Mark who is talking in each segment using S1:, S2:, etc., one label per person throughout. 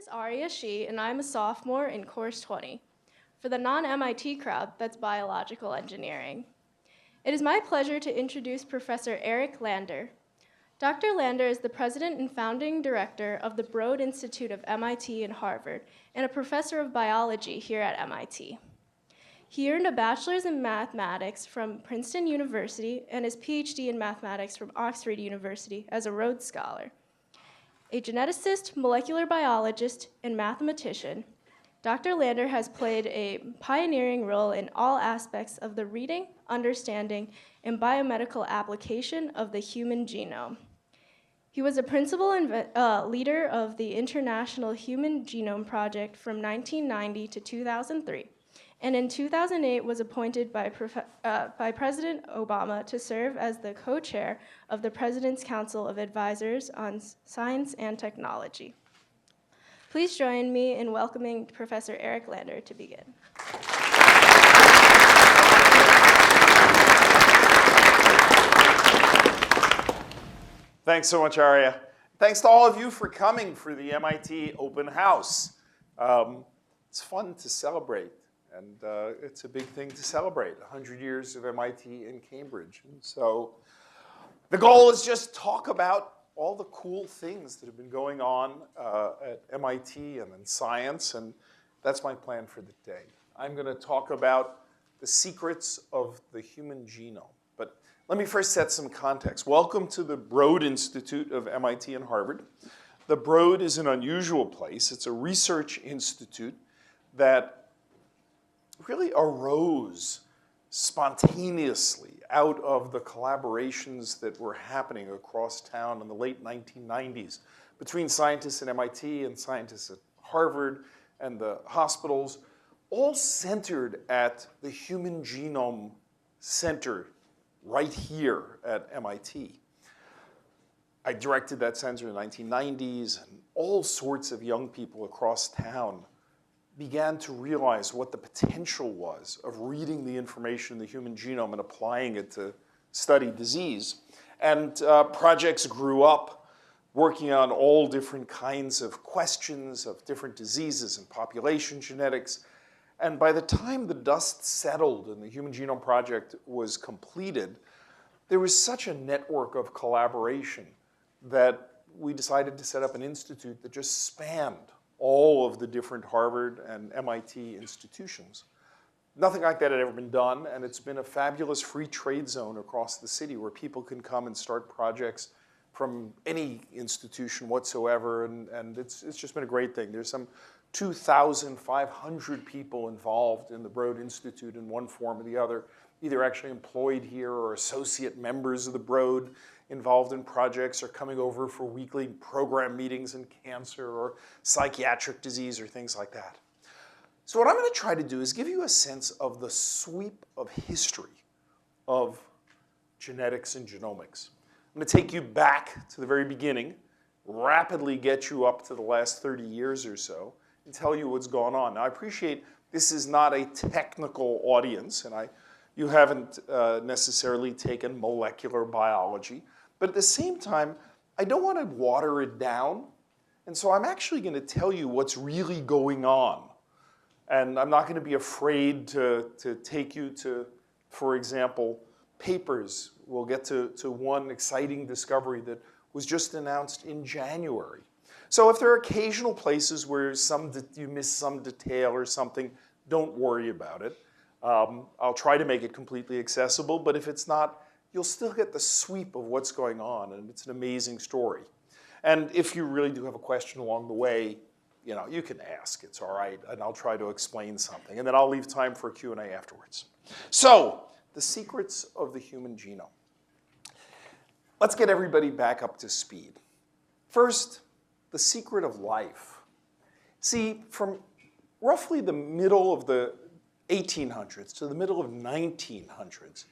S1: is Aria Shi, and I'm a sophomore in Course 20. For the non-MIT crowd, that's biological engineering. It is my pleasure to introduce Professor Eric Lander. Dr. Lander is the president and founding director of the Broad Institute of MIT and Harvard, and a professor of biology here at MIT. He earned a bachelor's in mathematics from Princeton University and his PhD in mathematics from Oxford University as a Rhodes Scholar. A geneticist, molecular biologist, and mathematician, Dr. Lander has played a pioneering role in all aspects of the reading, understanding, and biomedical application of the human genome. He was a principal leader of the International Human Genome Project from 1990 to 2003, and in 2008 was appointed by President Obama to serve as the co-chair of the President's Council of Advisors on Science and Technology. Please join me in welcoming Professor Eric Lander to begin.
S2: Thanks so much, Aria. Thanks to all of you for coming for the MIT Open House. It's fun to celebrate, and it's a big thing to celebrate, 100 years of MIT in Cambridge. And so the goal is just talk about all the cool things that have been going on at MIT and in science, and that's my plan for the day. I'm going to talk about the secrets of the human genome. But let me first set some context. Welcome to the Broad Institute of MIT and Harvard. The Broad is an unusual place. It's a research institute that really arose spontaneously out of the collaborations that were happening across town in the late 1990s between scientists at MIT and scientists at Harvard and the hospitals, all centered at the Human Genome Center right here at MIT. I directed that center in the 1990s, and all sorts of young people across town began to realize what the potential was of reading the information in the human genome and applying it to study disease. And projects grew up working on all different kinds of questions of different diseases and population genetics. And by the time the dust settled and the Human Genome Project was completed, there was such a network of collaboration that we decided to set up an institute that just spanned all of the different Harvard and MIT institutions. Nothing like that had ever been done, and it's been a fabulous free trade zone across the city where people can come and start projects from any institution whatsoever, and it's just been a great thing. There's some 2,500 people involved in the Broad Institute in one form or the other, either actually employed here or associate members of the Broad involved in projects or coming over for weekly program meetings in cancer or psychiatric disease or things like that. So what I'm going to try to do is give you a sense of the sweep of history of genetics and genomics. I'm going to take you back to the very beginning, rapidly get you up to the last 30 years or so, and tell you what's gone on. Now, I appreciate this is not a technical audience, and you haven't necessarily taken molecular biology. But at the same time, I don't want to water it down. And so I'm actually going to tell you what's really going on. And I'm not going to be afraid to take you to, for example, papers. We'll get to one exciting discovery that was just announced in January. So if there are occasional places where you miss some detail or something, don't worry about it. I'll try to make it completely accessible, but if it's not, you'll still get the sweep of what's going on, and it's an amazing story. And if you really do have a question along the way, you can ask. It's all right, and I'll try to explain something. And then I'll leave time for a Q&A afterwards. So, the secrets of the human genome. Let's get everybody back up to speed. First, the secret of life. See, from roughly the middle of the 1800s to the middle of 1900s,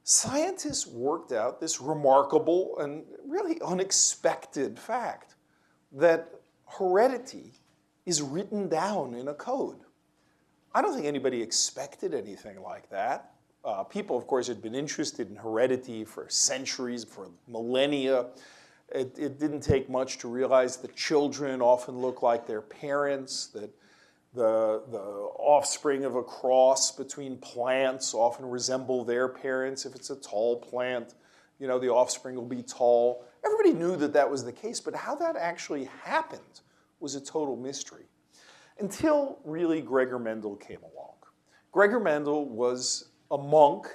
S2: scientists worked out this remarkable and really unexpected fact that heredity is written down in a code. I don't think anybody expected anything like that. People, of course, had been interested in heredity for centuries, for millennia. It didn't take much to realize that children often look like their parents, that the offspring of a cross between plants often resemble their parents. If it's a tall plant, you know, the offspring will be tall. Everybody knew that that was the case, but how that actually happened was a total mystery. Until really Gregor Mendel came along. Gregor Mendel was a monk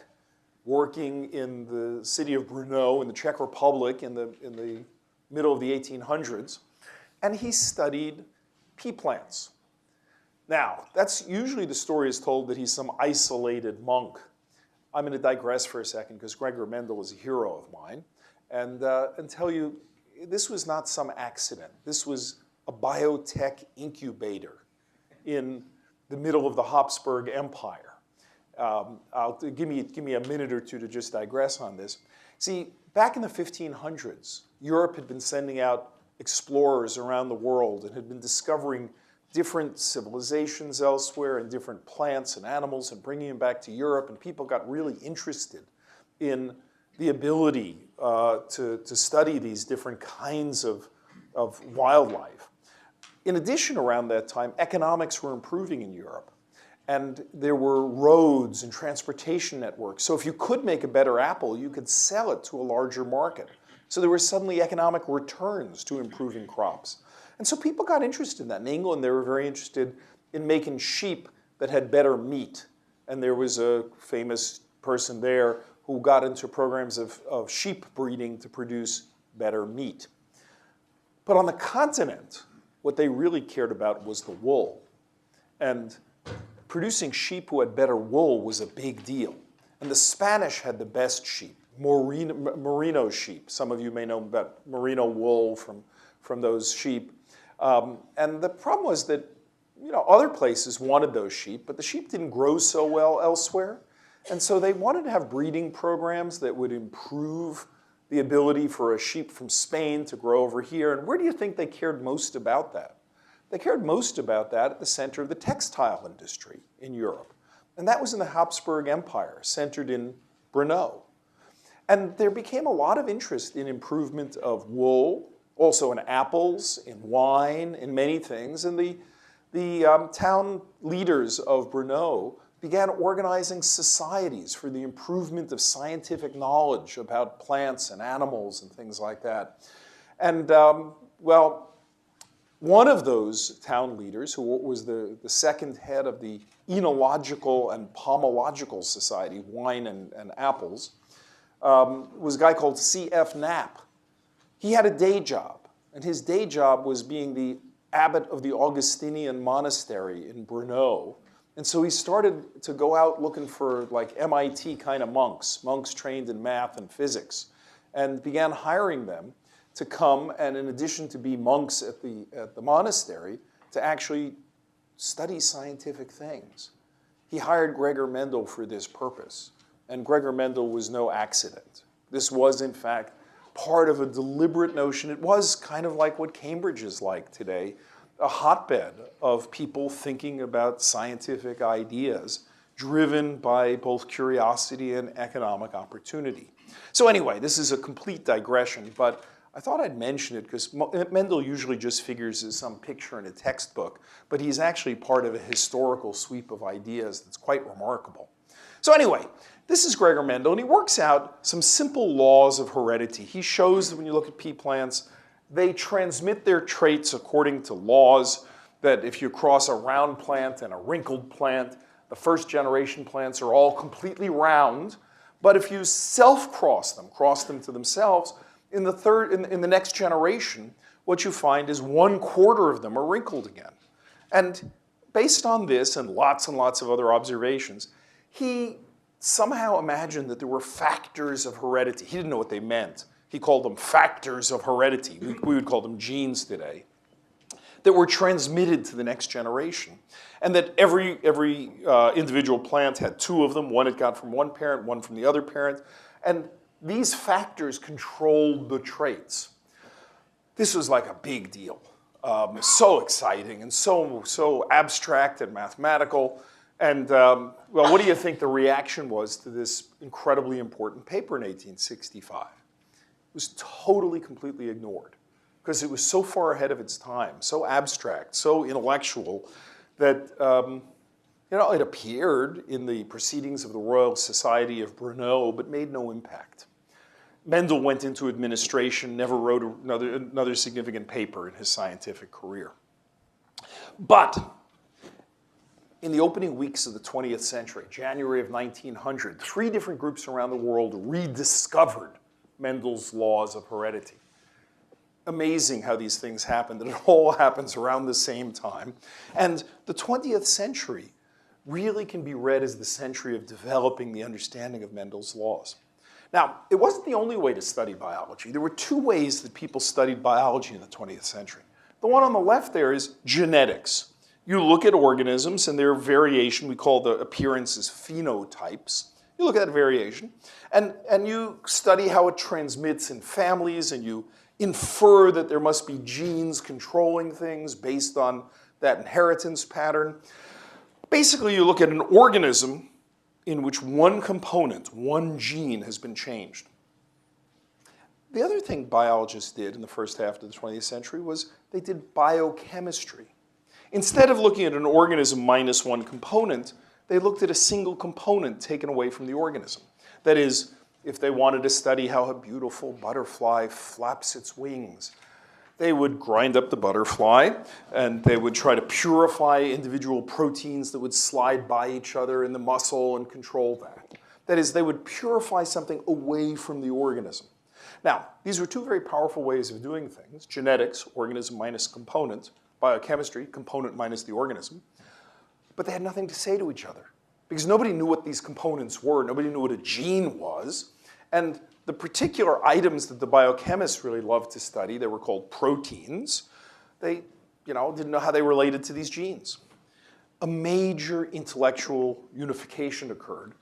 S2: working in the city of Brno in the Czech Republic in the middle of the 1800s, and he studied pea plants. Now, that's usually the story is told that he's some isolated monk. I'm going to digress for a second because Gregor Mendel is a hero of mine, and tell you this was not some accident. This was a biotech incubator in the middle of the Habsburg Empire. Give me a minute or two to just digress on this. See, back in the 1500s, Europe had been sending out explorers around the world and had been discovering different civilizations elsewhere and different plants and animals and bringing them back to Europe, and people got really interested in the ability to study these different kinds of wildlife. In addition, around that time, economics were improving in Europe. And there were roads and transportation networks. So if you could make a better apple, you could sell it to a larger market. So there were suddenly economic returns to improving crops. And so people got interested in that. In England, they were very interested in making sheep that had better meat. And there was a famous person there who got into programs of sheep breeding to produce better meat. But on the continent, what they really cared about was the wool. And producing sheep who had better wool was a big deal. And the Spanish had the best sheep, merino sheep. Some of you may know about merino wool from those sheep. And the problem was that, you know, other places wanted those sheep, but the sheep didn't grow so well elsewhere. And so they wanted to have breeding programs that would improve the ability for a sheep from Spain to grow over here. And where do you think they cared most about that? They cared most about that at the center of the textile industry in Europe. And that was in the Habsburg Empire, centered in Brno. And there became a lot of interest in improvement of wool, also in apples, in wine, in many things. And the town leaders of Brno began organizing societies for the improvement of scientific knowledge about plants and animals and things like that. And, well, one of those town leaders, who was the second head of the Enological and Pomological Society, wine and apples, was a guy called C.F. Knapp. He had a day job, and his day job was being the abbot of the Augustinian monastery in Brno. And so he started to go out looking for like MIT kind of monks trained in math and physics, and began hiring them to come and, in addition to be monks at the monastery, to actually study scientific things. He hired Gregor Mendel for this purpose, and Gregor Mendel was no accident. This was, in fact, part of a deliberate notion. It was kind of like what Cambridge is like today, a hotbed of people thinking about scientific ideas driven by both curiosity and economic opportunity. So anyway, this is a complete digression, but I thought I'd mention it because Mendel usually just figures as some picture in a textbook, but he's actually part of a historical sweep of ideas that's quite remarkable. So anyway, this is Gregor Mendel, and he works out some simple laws of heredity. He shows that when you look at pea plants, they transmit their traits according to laws that if you cross a round plant and a wrinkled plant, the first generation plants are all completely round, but if you self-cross them to themselves, in the next generation, what you find is 1/4 of them are wrinkled again. And based on this and lots of other observations, he somehow imagined that there were factors of heredity. He didn't know what they meant. He called them factors of heredity. We would call them genes today, that were transmitted to the next generation. And that every individual plant had 2 of them. One it got from one parent, one from the other parent. And these factors controlled the traits. This was like a big deal. So exciting and so abstract and mathematical. And well, what do you think the reaction was to this incredibly important paper in 1865? It was totally, completely ignored because it was so far ahead of its time, so abstract, so intellectual that it appeared in the Proceedings of the Royal Society of Brno, but made no impact. Mendel went into administration, never wrote another significant paper in his scientific career. But in the opening weeks of the 20th century, January of 1900, 3 different groups around the world rediscovered Mendel's laws of heredity. Amazing how these things happen, that it all happens around the same time. And the 20th century really can be read as the century of developing the understanding of Mendel's laws. Now, it wasn't the only way to study biology. There were 2 ways that people studied biology in the 20th century. The one on the left there is genetics. You look at organisms and their variation, we call the appearances phenotypes. You look at that variation, and you study how it transmits in families, and you infer that there must be genes controlling things based on that inheritance pattern. Basically, you look at an organism in which one component, one gene, has been changed. The other thing biologists did in the first half of the 20th century was they did biochemistry. Instead of looking at an organism minus one component, they looked at a single component taken away from the organism. That is, if they wanted to study how a beautiful butterfly flaps its wings, they would grind up the butterfly and they would try to purify individual proteins that would slide by each other in the muscle and control that. That is, they would purify something away from the organism. Now, these were 2 very powerful ways of doing things. Genetics, organism minus component. Biochemistry, component minus the organism. But they had nothing to say to each other because nobody knew what these components were. Nobody knew what a gene was. And the particular items that the biochemists really loved to study, they were called proteins. They didn't know how they related to these genes. A major intellectual unification occurred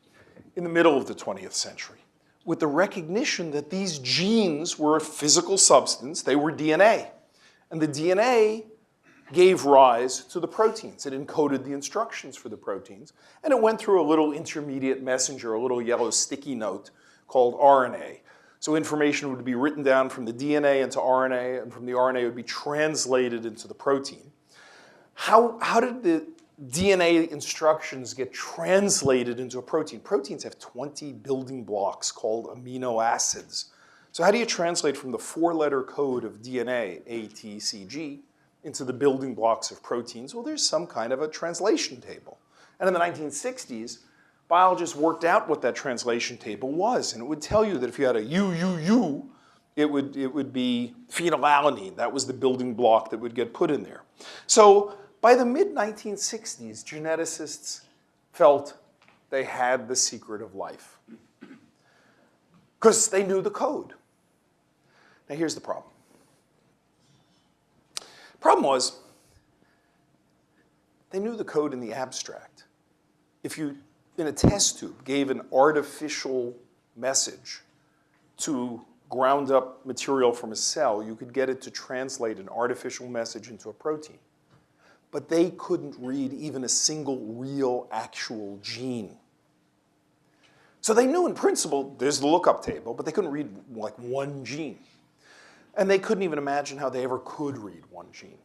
S2: in the middle of the 20th century with the recognition that these genes were a physical substance. They were DNA. And the DNA gave rise to the proteins. It encoded the instructions for the proteins. And it went through a little intermediate messenger, a little yellow sticky note called RNA. So information would be written down from the DNA into RNA, and from the RNA it would be translated into the protein. How did the DNA instructions get translated into a protein? Proteins have 20 building blocks called amino acids. So how do you translate from the 4-letter code of DNA, A, T, C, G, into the building blocks of proteins? Well, there's some kind of a translation table. And in the 1960s, biologists worked out what that translation table was, and it would tell you that if you had a UUU, it would be phenylalanine. That was the building block that would get put in there. So by the mid-1960s, geneticists felt they had the secret of life because they knew the code. Now here's the problem. The problem was they knew the code in the abstract. If you in a test tube gave an artificial message to ground up material from a cell, you could get it to translate an artificial message into a protein. But they couldn't read even a single real actual gene. So they knew in principle there's the lookup table, but they couldn't read like one gene. And they couldn't even imagine how they ever could read one gene.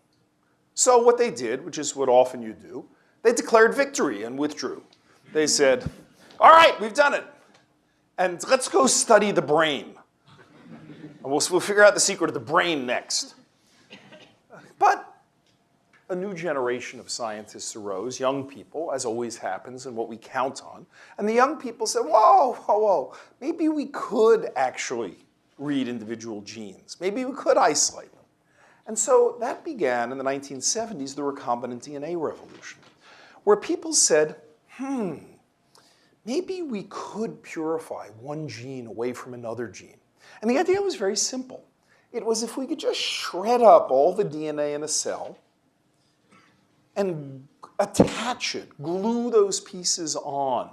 S2: So what they did, which is what often you do, they declared victory and withdrew. They said, all right, we've done it. And let's go study the brain. And we'll figure out the secret of the brain next. But a new generation of scientists arose, young people, as always happens and what we count on. And the young people said, whoa, whoa, whoa, maybe we could actually read individual genes. Maybe we could isolate them. And so that began in the 1970s, the recombinant DNA revolution, where people said, maybe we could purify one gene away from another gene. And the idea was very simple. It was if we could just shred up all the DNA in a cell and attach it, glue those pieces on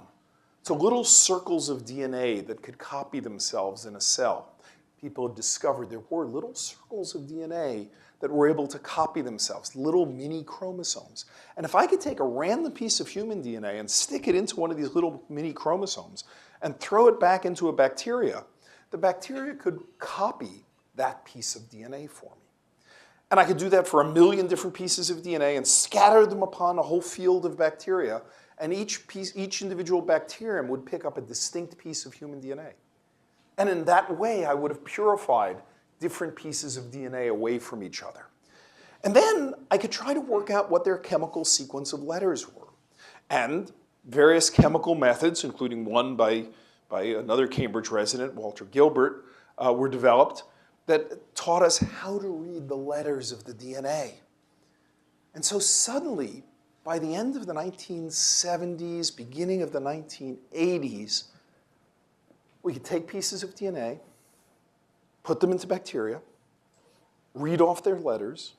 S2: to little circles of DNA that could copy themselves in a cell. People had discovered there were little circles of DNA that were able to copy themselves, little mini chromosomes. And if I could take a random piece of human DNA and stick it into one of these little mini chromosomes and throw it back into a bacteria, the bacteria could copy that piece of DNA for me. And I could do that for 1 million different pieces of DNA and scatter them upon a whole field of bacteria, and each individual bacterium would pick up a distinct piece of human DNA. And in that way, I would have purified different pieces of DNA away from each other. And then I could try to work out what their chemical sequence of letters were. And various chemical methods, including one by another Cambridge resident, Walter Gilbert, were developed that taught us how to read the letters of the DNA. And so suddenly, by the end of the 1970s, beginning of the 1980s, we could take pieces of DNA, put them into bacteria, read off their letters,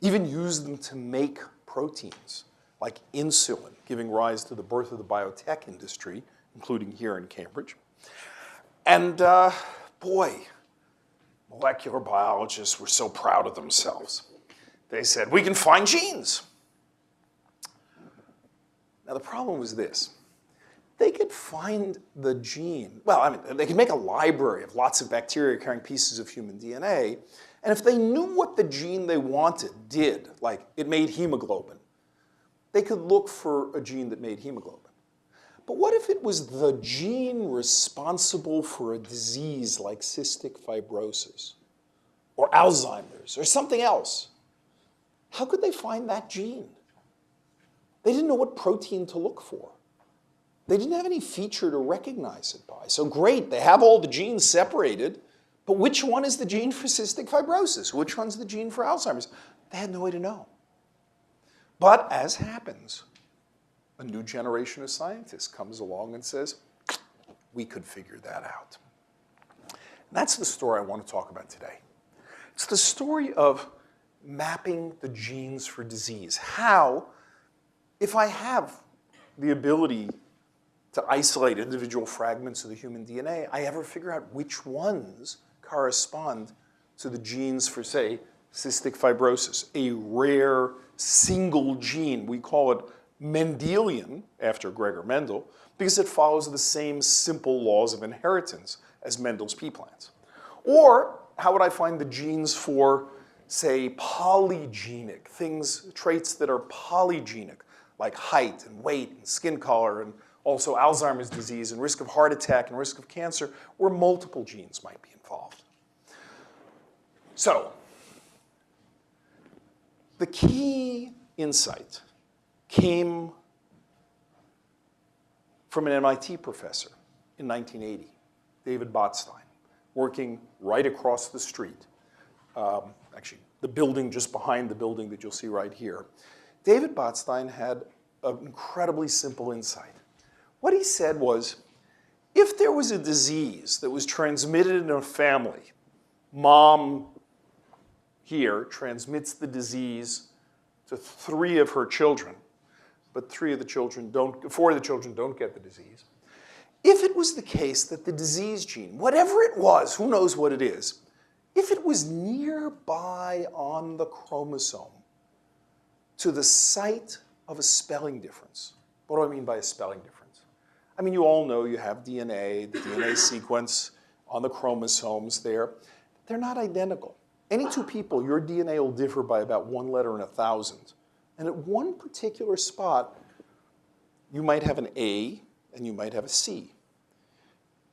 S2: even use them to make proteins, like insulin, giving rise to the birth of the biotech industry, including here in Cambridge. And boy, molecular biologists were so proud of themselves. They said, we can find genes. Now, the problem was this. They could find the gene. Well, I mean, they could make a library of lots of bacteria carrying pieces of human DNA. And if they knew what the gene they wanted did, like it made hemoglobin, they could look for a gene that made hemoglobin. But what if it was the gene responsible for a disease like cystic fibrosis or Alzheimer's or something else? How could they find that gene? They didn't know what protein to look for. They didn't have any feature to recognize it by. So great, they have all the genes separated, but which one is the gene for cystic fibrosis? Which one's the gene for Alzheimer's? They had no way to know. But as happens, a new generation of scientists comes along and says, we could figure that out. And that's the story I want to talk about today. It's the story of mapping the genes for disease. How, if I have the ability to isolate individual fragments of the human DNA, I ever figure out which ones correspond to the genes for, say, cystic fibrosis, a rare single gene. We call it Mendelian, after Gregor Mendel, because it follows the same simple laws of inheritance as Mendel's pea plants. Or how would I find the genes for, say, polygenic things, traits that are polygenic, like height and weight and skin color, and also Alzheimer's disease and risk of heart attack and risk of cancer, where multiple genes might be involved. So, the key insight came from an MIT professor in 1980, David Botstein, working right across the street. Actually, the building just behind the building that you'll see right here. David Botstein had an incredibly simple insight. What he said was, if there was a disease that was transmitted in a family, mom here transmits the disease to 3 of her children, but 4 of the children don't get the disease. If it was the case that the disease gene, whatever it was, who knows what it is, if it was nearby on the chromosome to the site of a spelling difference. What do I mean by a spelling difference? I mean, you all know you have DNA, the DNA sequence on the chromosomes there. They're not identical. Any 2 people, your DNA will differ by about 1 letter in 1,000. And at one particular spot, you might have an A and you might have a C.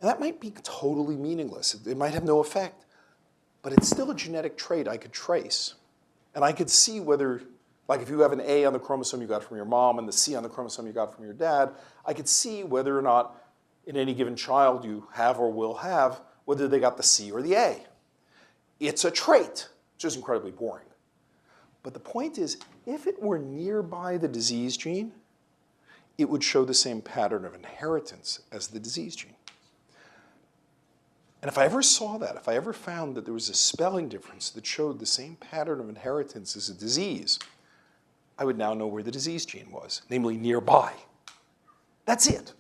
S2: And that might be totally meaningless. It might have no effect. But it's still a genetic trait I could trace. And I could see whether, like if you have an A on the chromosome you got from your mom and the C on the chromosome you got from your dad, I could see whether or not in any given child you have or will have, whether they got the C or the A. It's a trait, which is incredibly boring. But the point is, if it were nearby the disease gene, it would show the same pattern of inheritance as the disease gene. And if I ever saw that, if I ever found that there was a spelling difference that showed the same pattern of inheritance as a disease, I would now know where the disease gene was, namely nearby. That's it.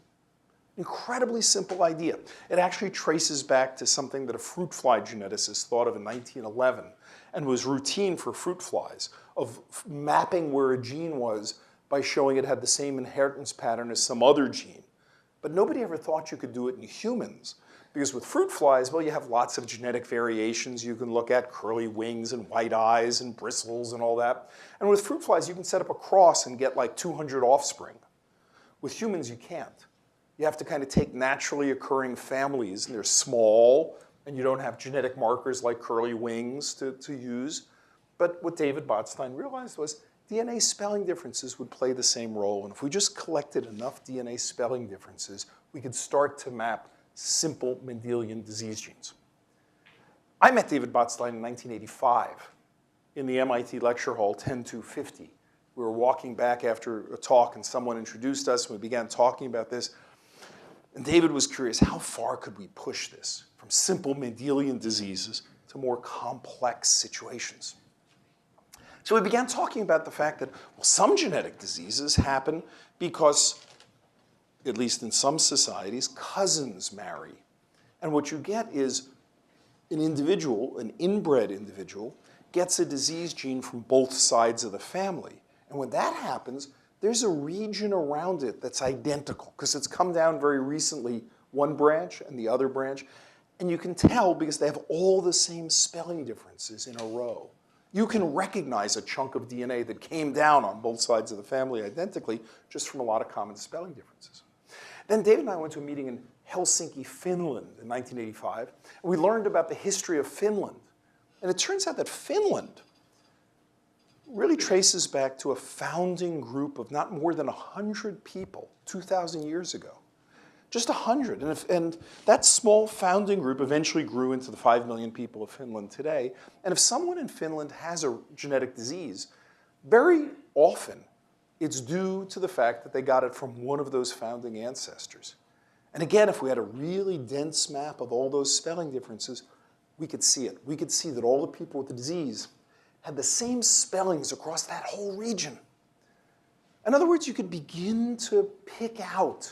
S2: Incredibly simple idea. It actually traces back to something that a fruit fly geneticist thought of in 1911 and was routine for fruit flies, of mapping where a gene was by showing it had the same inheritance pattern as some other gene. But nobody ever thought you could do it in humans Because with fruit flies, well, you have lots of genetic variations you can look at, curly wings and white eyes and bristles and all that. And with fruit flies, you can set up a cross and get like 200 offspring. With humans, you can't. You have to kind of take naturally occurring families, and they're small, and you don't have genetic markers like curly wings to use. But what David Botstein realized was DNA spelling differences would play the same role. And if we just collected enough DNA spelling differences, we could start to map simple Mendelian disease genes. I met David Botstein in 1985 in the MIT lecture hall 10250. We were walking back after a talk, and someone introduced us, and we began talking about this. And David was curious, how far could we push this from simple Mendelian diseases to more complex situations? So we began talking about the fact that, well, some genetic diseases happen because, at least in some societies, cousins marry. And what you get is an individual, an inbred individual, gets a disease gene from both sides of the family. And when that happens, there's a region around it that's identical, because it's come down very recently, one branch and the other branch. And you can tell because they have all the same spelling differences in a row. You can recognize a chunk of DNA that came down on both sides of the family identically just from a lot of common spelling differences. Then David and I went to a meeting in Helsinki, Finland in 1985. And we learned about the history of Finland. And it turns out that Finland really traces back to a founding group of not more than 100 people 2,000 years ago. Just 100. And that small founding group eventually grew into the 5 million people of Finland today. And if someone in Finland has a genetic disease, very often it's due to the fact that they got it from one of those founding ancestors. And again, if we had a really dense map of all those spelling differences, we could see it. We could see that all the people with the disease had the same spellings across that whole region. In other words, you could begin to pick out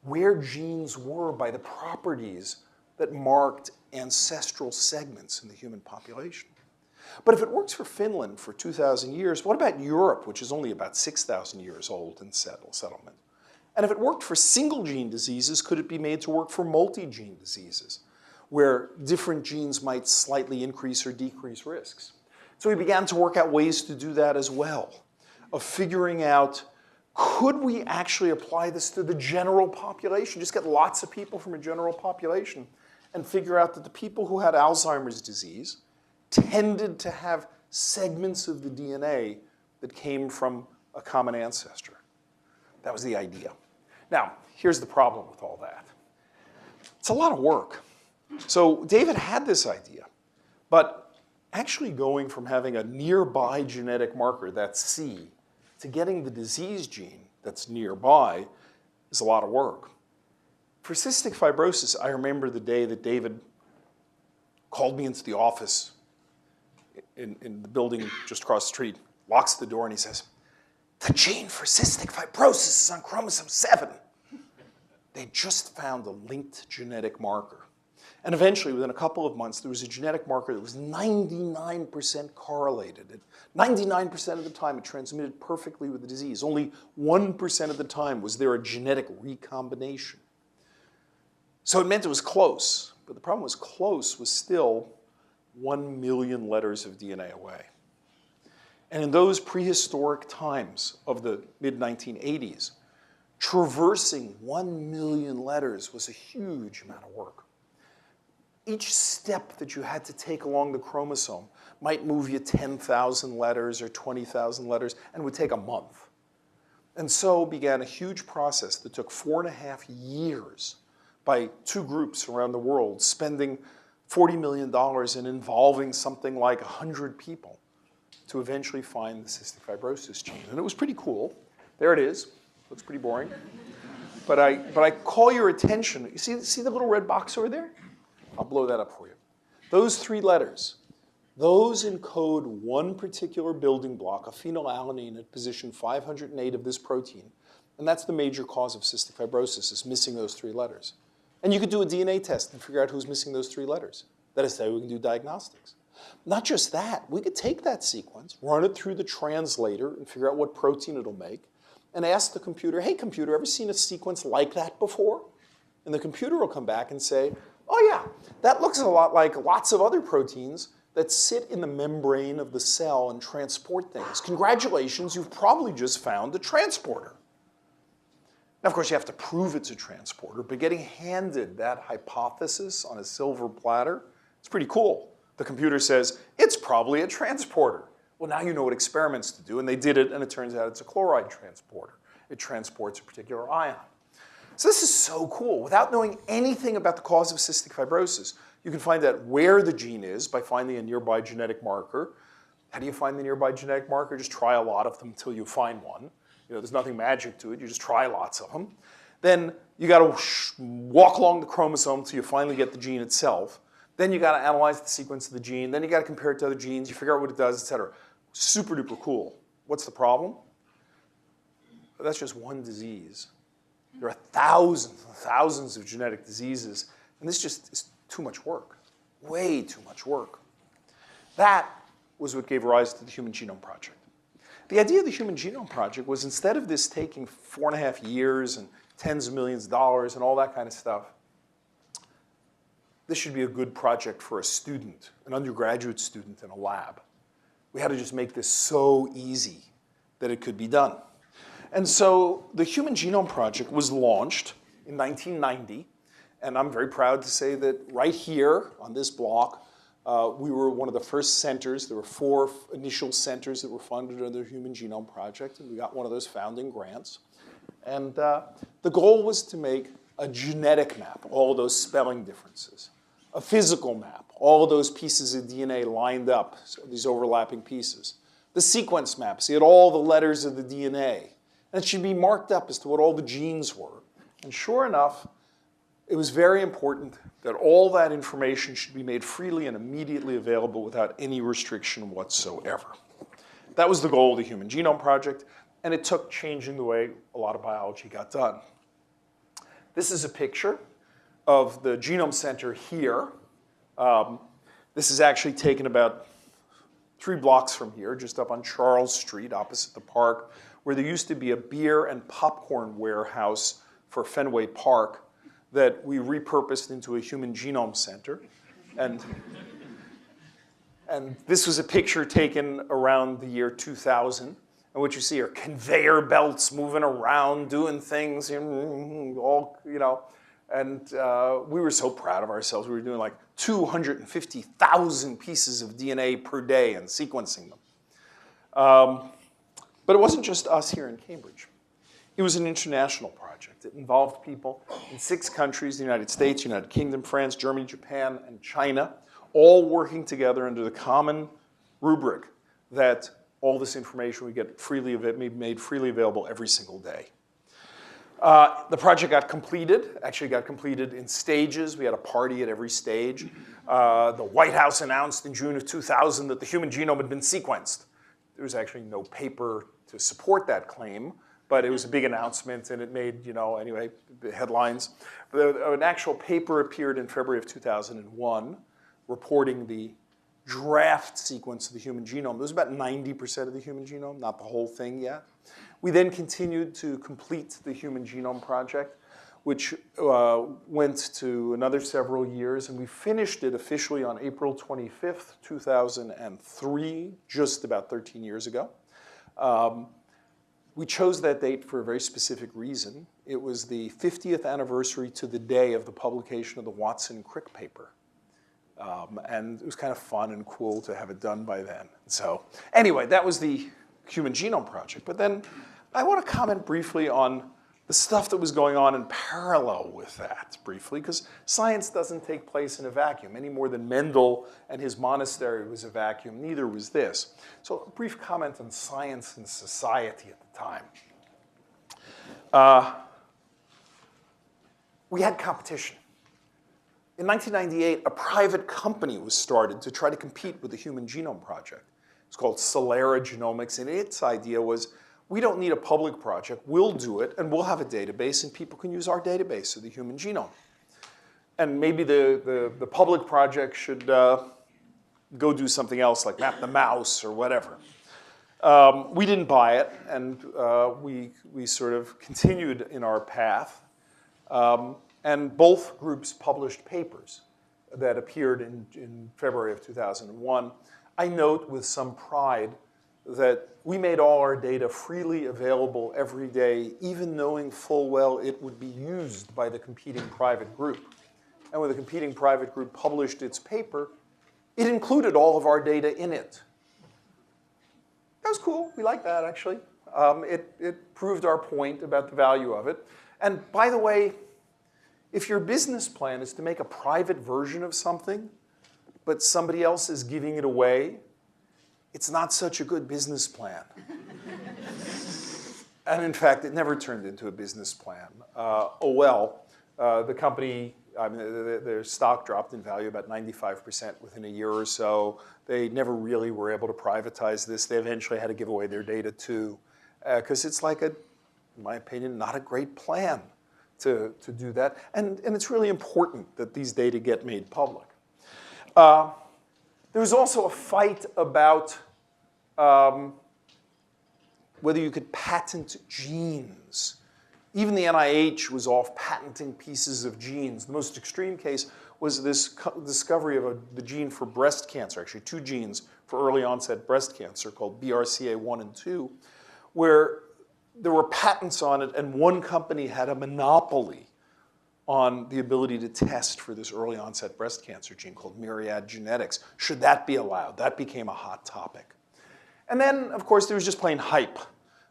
S2: where genes were by the properties that marked ancestral segments in the human population. But if it works for Finland for 2,000 years, what about Europe, which is only about 6,000 years old in settlement? And if it worked for single gene diseases, could it be made to work for multi-gene diseases, where different genes might slightly increase or decrease risks? So we began to work out ways to do that as well, of figuring out, could we actually apply this to the general population? Just get lots of people from a general population and figure out that the people who had Alzheimer's disease tended to have segments of the DNA that came from a common ancestor. That was the idea. Now, here's the problem with all that. It's a lot of work. So David had this idea, but actually going from having a nearby genetic marker, that's C, to getting the disease gene that's nearby is a lot of work. For cystic fibrosis, I remember the day that David called me into the office in the building just across the street, locks the door, and he says, "The gene for cystic fibrosis is on chromosome 7. They just found a linked genetic marker. And eventually, within a couple of months, there was a genetic marker that was 99% correlated. 99% of the time, it transmitted perfectly with the disease. Only 1% of the time was there a genetic recombination. So it meant it was close. But the problem was close was still 1 million letters of DNA away. And in those prehistoric times of the mid-1980s, traversing 1 million letters was a huge amount of work. Each step that you had to take along the chromosome might move you 10,000 letters or 20,000 letters and would take a month. And so began a huge process that took 4.5 years by 2 groups around the world, spending $40 million and involving something like 100 people to eventually find the cystic fibrosis gene. And it was pretty cool. There it is. Looks pretty boring. But I call your attention. You see the little red box over there? I'll blow that up for you. Those 3 letters, those encode one particular building block, a phenylalanine at position 508 of this protein. And that's the major cause of cystic fibrosis, is missing those 3 letters. And you could do a DNA test and figure out who's missing those 3 letters. That is to say, we can do diagnostics. Not just that, we could take that sequence, run it through the translator and figure out what protein it'll make, and ask the computer, hey computer, ever seen a sequence like that before? And the computer will come back and say, Oh yeah, that looks a lot like lots of other proteins that sit in the membrane of the cell and transport things. Congratulations, you've probably just found a transporter. Now, of course, you have to prove it's a transporter, but getting handed that hypothesis on a silver platter, it's pretty cool. The computer says, it's probably a transporter. Well, now you know what experiments to do, and they did it, and it turns out it's a chloride transporter. It transports a particular ion. So this is so cool. Without knowing anything about the cause of cystic fibrosis, you can find out where the gene is by finding a nearby genetic marker. How do you find the nearby genetic marker? Just try a lot of them until you find one. You know, there's nothing magic to it. You just try lots of them. Then you got to walk along the chromosome until you finally get the gene itself. Then you got to analyze the sequence of the gene. Then you got to compare it to other genes. You figure out what it does, et cetera. Super duper cool. What's the problem? That's just one disease. There are thousands and thousands of genetic diseases, and this just is too much work, way too much work. That was what gave rise to the Human Genome Project. The idea of the Human Genome Project was instead of this taking 4.5 years and tens of millions of dollars and all that kind of stuff, this should be a good project for a student, an undergraduate student in a lab. We had to just make this so easy that it could be done. And so the Human Genome Project was launched in 1990, and I'm very proud to say that right here on this block, we were one of the first centers. There were 4 initial centers that were funded under the Human Genome Project, and we got one of those founding grants. And the goal was to make a genetic map, all of those spelling differences, a physical map, all of those pieces of DNA lined up, so these overlapping pieces, the sequence map, so you had all the letters of the DNA. And it should be marked up as to what all the genes were. And sure enough, it was very important that all that information should be made freely and immediately available without any restriction whatsoever. That was the goal of the Human Genome Project, and it took changing the way a lot of biology got done. This is a picture of the Genome Center here. This is actually taken about 3 blocks from here, just up on Charles Street, opposite the park, where there used to be a beer and popcorn warehouse for Fenway Park that we repurposed into a Human Genome Center. And this was a picture taken around the year 2000. And what you see are conveyor belts moving around, doing things, all, you know. And we were so proud of ourselves. We were doing like 250,000 pieces of DNA per day and sequencing them. But it wasn't just us here in Cambridge. It was an international project. It involved people in 6 countries, the United States, United Kingdom, France, Germany, Japan, and China, all working together under the common rubric that all this information would get made freely available every single day. The project got completed, actually got completed in stages. We had a party at every stage. The White House announced in June of 2000 that the human genome had been sequenced. There was actually no paper to support that claim, but it was a big announcement and it made, you know, anyway, the headlines. An actual paper appeared in February of 2001 reporting the draft sequence of the human genome. It was about 90% of the human genome, not the whole thing yet. We then continued to complete the Human Genome Project, which went to another several years, and we finished it officially on April 25th, 2003, just about 13 years ago. We chose that date for a very specific reason. It was the 50th anniversary to the day of the publication of the Watson-Crick paper. And it was kind of fun and cool to have it done by then. So anyway, that was the Human Genome Project. But then I want to comment briefly on the stuff that was going on in parallel with that briefly, because science doesn't take place in a vacuum any more than Mendel and his monastery was a vacuum. Neither was this. So a brief comment on science and society at the time. We had competition. In 1998, a private company was started to try to compete with the Human Genome Project. It's called Celera Genomics, and its idea was, we don't need a public project, we'll do it, and we'll have a database, and people can use our database of the human genome. And maybe the public project should go do something else, like map the mouse or whatever. We didn't buy it, and we sort of continued in our path. And both groups published papers that appeared in February of 2001. I note with some pride that we made all our data freely available every day, even knowing full well it would be used by the competing private group. And when the competing private group published its paper, it included all of our data in it. That was cool. We liked that, actually. It proved our point about the value of it. And by the way, if your business plan is to make a private version of something, but somebody else is giving it away, it's not such a good business plan. And in fact, it never turned into a business plan. Oh well, the company, I mean, their stock dropped in value about 95% within a year or so. They never really were able to privatize this. They eventually had to give away their data too, because it's like, in my opinion, not a great plan to do that. And it's really important that these data get made public. There was also a fight about whether you could patent genes. Even the NIH was off patenting pieces of genes. The most extreme case was this discovery of the gene for breast cancer, actually 2 genes for early onset breast cancer called BRCA1 and 2, where there were patents on it and one company had a monopoly on the ability to test for this early onset breast cancer gene called Myriad Genetics. Should that be allowed? That became a hot topic. And then, of course, there was just plain hype.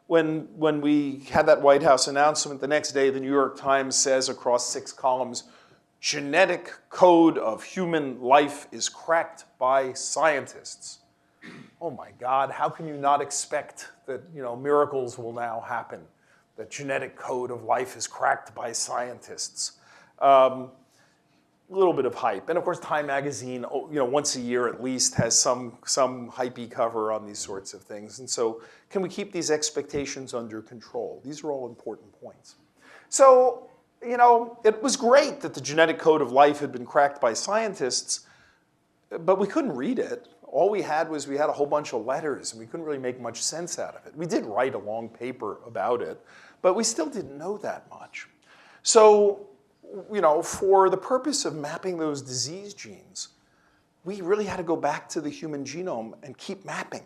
S2: When we had that White House announcement, the next day the New York Times says across 6 columns, genetic code of human life is cracked by scientists. Oh my God, how can you not expect that miracles will now happen? The genetic code of life is cracked by scientists. A little bit of hype. And of course, Time magazine, once a year at least, has some hypey cover on these sorts of things. And so can we keep these expectations under control? These are all important points. So, it was great that the genetic code of life had been cracked by scientists, but we couldn't read it. All we had was a whole bunch of letters, and we couldn't really make much sense out of it. We did write a long paper about it, but we still didn't know that much. So, for the purpose of mapping those disease genes, we really had to go back to the human genome and keep mapping.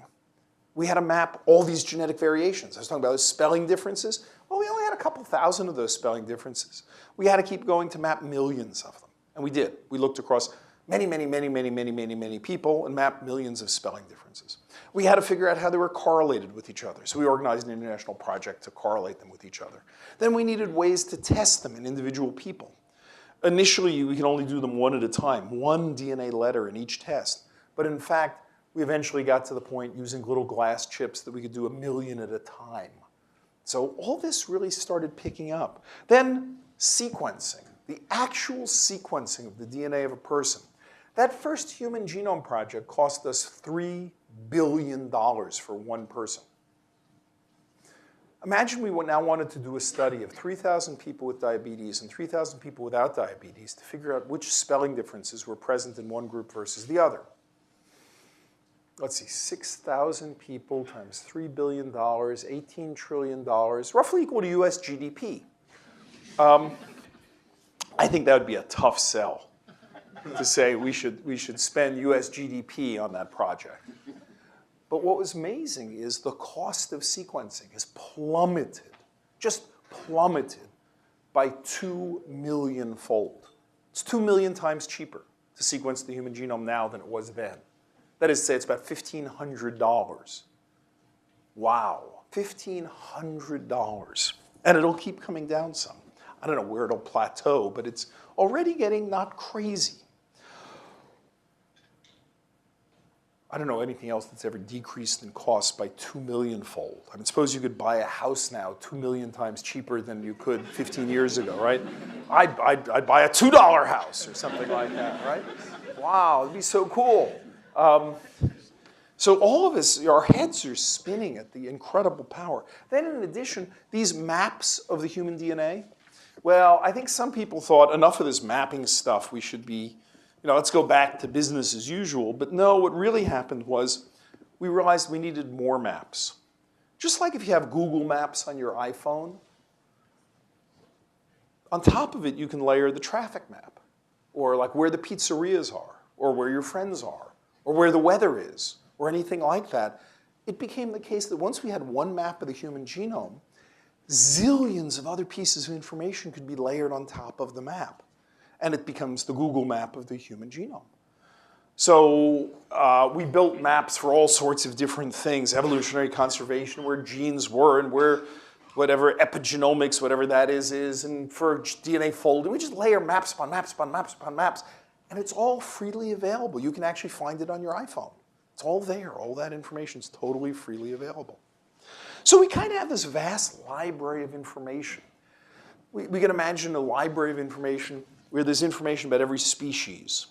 S2: We had to map all these genetic variations. I was talking about those spelling differences. Well, we only had a couple thousand of those spelling differences. We had to keep going to map millions of them. And we did. We looked across many, many, many, many, many, many, many people and mapped millions of spelling differences. We had to figure out how they were correlated with each other. So we organized an international project to correlate them with each other. Then we needed ways to test them in individual people. Initially, we could only do them one at a time, 1 DNA letter in each test. But in fact, we eventually got to the point using little glass chips that we could do 1 million at a time. So all this really started picking up. Then sequencing, the actual sequencing of the DNA of a person. That first human genome project cost us $3 billion for one person. Imagine we now wanted to do a study of 3,000 people with diabetes and 3,000 people without diabetes to figure out which spelling differences were present in one group versus the other. Let's see, 6,000 people times $3 billion, $18 trillion, roughly equal to US GDP. I think that would be a tough sell to say we should spend US GDP on that project. But what was amazing is the cost of sequencing has plummeted, just plummeted by 2 million-fold. It's 2 million times cheaper to sequence the human genome now than it was then. That is to say, it's about $1,500. Wow, $1,500. And it'll keep coming down some. I don't know where it'll plateau, but it's already getting not crazy. I don't know anything else that's ever decreased in cost by 2 million-fold. I mean, suppose you could buy a house now 2 million times cheaper than you could 15 years ago, right? I'd buy a $2 house or something like that, right? Wow, it'd be so cool. So all of us, our heads are spinning at the incredible power. Then in addition, these maps of the human DNA, well, I think some people thought enough of this mapping stuff, we should be, let's go back to business as usual. But no, what really happened was we realized we needed more maps. Just like if you have Google Maps on your iPhone, On top of it, you can layer the traffic map, or like where the pizzerias are, or where your friends are, or where the weather is, or anything like that. It became the case that once we had one map of the human genome, zillions of other pieces of information could be layered on top of the map. And it becomes the Google map of the human genome. So we built maps for all sorts of different things, evolutionary conservation, where genes were, and where whatever epigenomics, whatever that is, and for DNA folding. We just layer maps upon maps upon maps upon maps. And it's all freely available. You can actually find it on your iPhone. It's all there. All that information is totally freely available. So we kind of have this vast library of information. We can imagine a library of information where there's information about every species,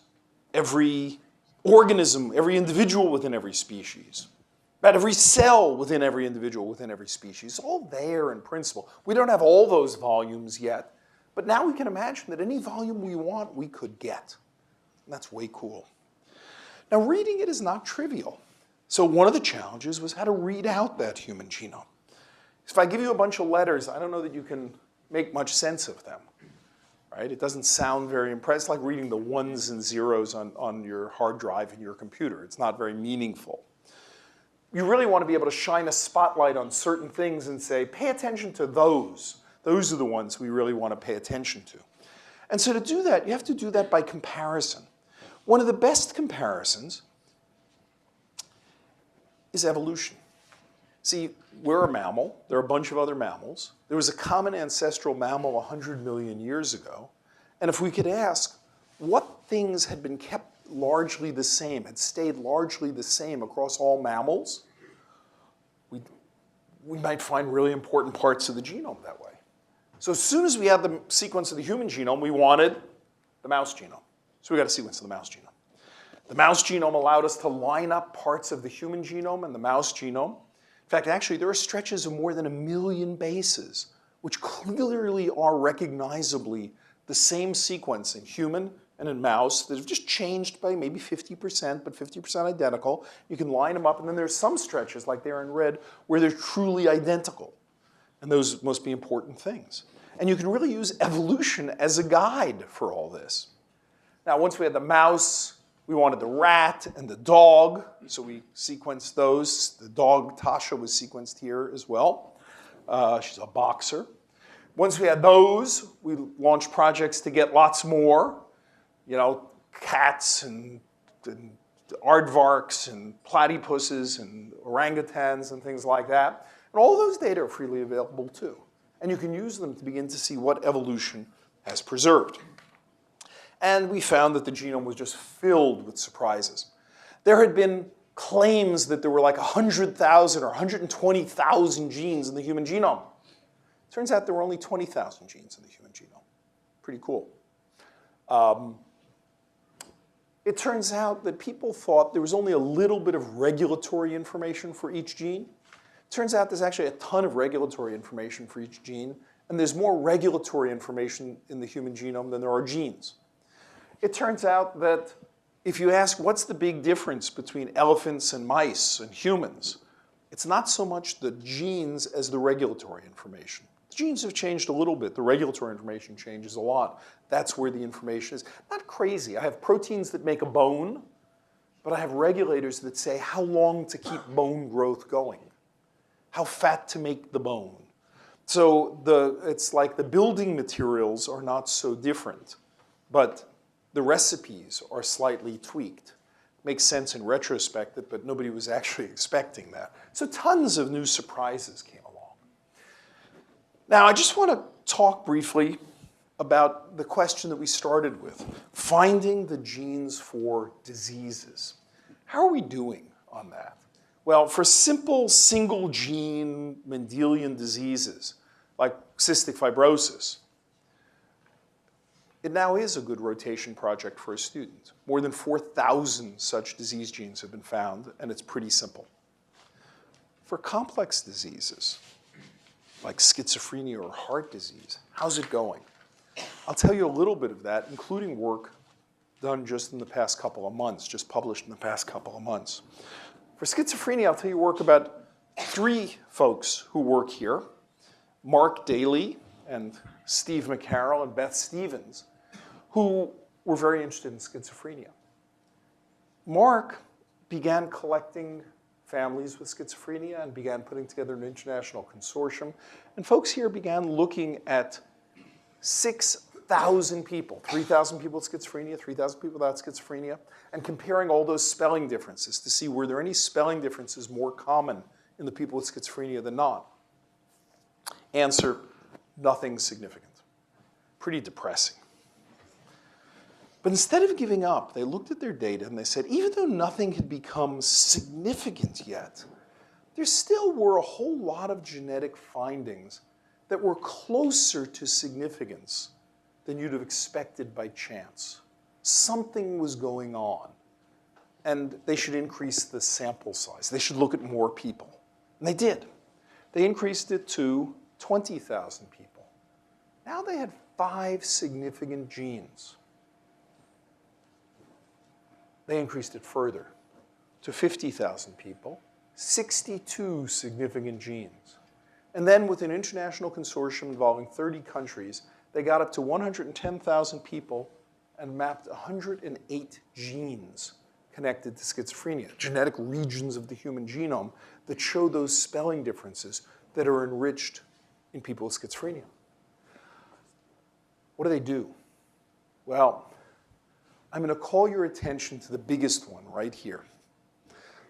S2: every organism, every individual within every species, about every cell within every individual within every species. It's all there in principle. We don't have all those volumes yet, but now we can imagine that any volume we want, we could get. And that's way cool. Now, reading it is not trivial. So one of the challenges was how to read out that human genome. If I give you a bunch of letters, I don't know that you can make much sense of them. Right? It doesn't sound very impressive. It's like reading the ones and zeros on your hard drive in your computer. It's not very meaningful. You really want to be able to shine a spotlight on certain things and say, pay attention to those. Those are the ones we really want to pay attention to. And so to do that, you have to do that by comparison. One of the best comparisons is evolution. See, we're a mammal. There are a bunch of other mammals. There was a common ancestral mammal 100 million years ago. And if we could ask what things had been kept largely the same, had stayed largely the same across all mammals, we might find really important parts of the genome that way. So as soon as we had the sequence of the human genome, we wanted the mouse genome. So we got a sequence of the mouse genome. The mouse genome allowed us to line up parts of the human genome and the mouse genome. In fact, actually, there are stretches of more than 1 million bases, which clearly are recognizably the same sequence in human and in mouse that have just changed by maybe 50%, but 50% identical. You can line them up, and then there's some stretches, like there in red, where they're truly identical. And those must be important things. And you can really use evolution as a guide for all this. Now, once we had the mouse, we wanted the rat and the dog, so we sequenced those. The dog, Tasha, was sequenced here as well. She's a boxer. Once we had those, we launched projects to get lots more. You know, cats and aardvarks and platypuses and orangutans and things like that. And all those data are freely available too. And you can use them to begin to see what evolution has preserved. And we found that the genome was just filled with surprises. There had been claims that there were like 100,000 or 120,000 genes in the human genome. Turns out there were only 20,000 genes in the human genome. Pretty cool. It turns out that people thought there was only a little bit of regulatory information for each gene. Turns out there's actually a ton of regulatory information for each gene, and there's more regulatory information in the human genome than there are genes. It turns out that if you ask what's the big difference between elephants and mice and humans, it's not so much the genes as the regulatory information. The genes have changed a little bit. The regulatory information changes a lot. That's where the information is. Not crazy. I have proteins that make a bone, but I have regulators that say how long to keep bone growth going, how fat to make the bone. So it's like the building materials are not so different, but the recipes are slightly tweaked. Makes sense in retrospect, but nobody was actually expecting that. So tons of new surprises came along. Now, I just want to talk briefly about the question that we started with, finding the genes for diseases. How are we doing on that? Well, for simple single gene Mendelian diseases, like cystic fibrosis, it now is a good rotation project for a student. More than 4,000 such disease genes have been found, and it's pretty simple. For complex diseases, like schizophrenia or heart disease, how's it going? I'll tell you a little bit of that, including work done just in the past couple of months, just published in the past couple of months. For schizophrenia, I'll tell you work about 3 folks who work here. Mark Daly and Steve McCarroll and Beth Stevens, who were very interested in schizophrenia. Mark began collecting families with schizophrenia and began putting together an international consortium. And folks here began looking at 6,000 people, 3,000 people with schizophrenia, 3,000 people without schizophrenia, and comparing all those spelling differences to see were there any spelling differences more common in the people with schizophrenia than not. Answer, nothing significant. Pretty depressing. But instead of giving up, they looked at their data and they said, even though nothing had become significant yet, there still were a whole lot of genetic findings that were closer to significance than you'd have expected by chance. Something was going on, and they should increase the sample size. They should look at more people. And they did. They increased it to 20,000 people. Now they had 5 significant genes. They increased it further to 50,000 people, 62 significant genes. And then with an international consortium involving 30 countries, they got up to 110,000 people and mapped 108 genes connected to schizophrenia, genetic regions of the human genome that show those spelling differences that are enriched in people with schizophrenia. What do? Well, I'm going to call your attention to the biggest one right here.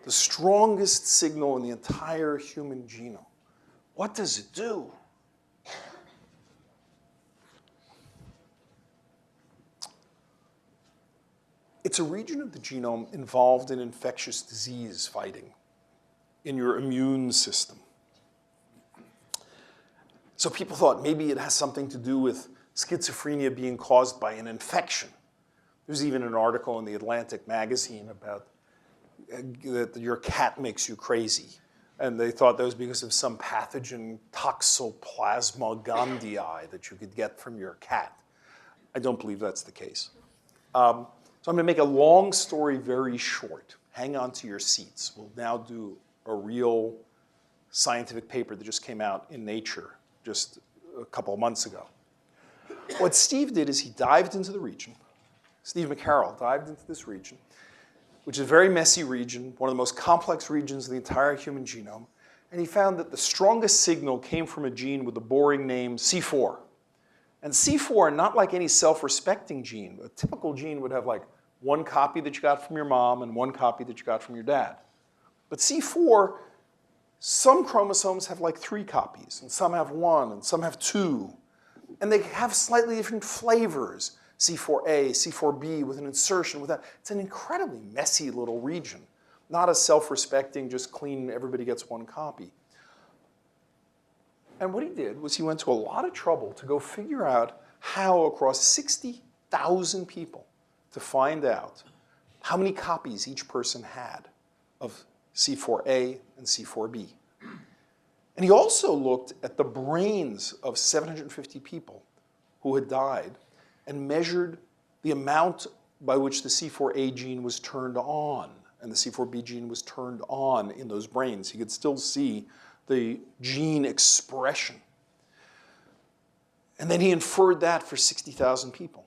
S2: The strongest signal in the entire human genome. What does it do? It's a region of the genome involved in infectious disease fighting in your immune system. So people thought maybe it has something to do with schizophrenia being caused by an infection. There's even an article in the Atlantic magazine about that your cat makes you crazy. And they thought that was because of some pathogen Toxoplasma gondii that you could get from your cat. I don't believe that's the case. So I'm going to make a long story very short. Hang on to your seats. We'll now do a real scientific paper that just came out in Nature just a couple of months ago. What Steve did is he dived into the region. Steve McCarroll dived into this region, which is a very messy region, one of the most complex regions in the entire human genome. And he found that the strongest signal came from a gene with the boring name C4. And C4, not like any self-respecting gene. A typical gene would have like one copy that you got from your mom and one copy that you got from your dad. But C4, some chromosomes have like 3 copies, and some have 1, and some have 2. And they have slightly different flavors. C4a, C4b with an insertion, without. It's an incredibly messy little region. Not a self-respecting, just clean, everybody gets 1 copy. And what he did was he went to a lot of trouble to go figure out how across 60,000 people to find out how many copies each person had of C4a and C4b. And he also looked at the brains of 750 people who had died and measured the amount by which the C4a gene was turned on and the C4b gene was turned on in those brains. He could still see the gene expression. And then he inferred that for 60,000 people.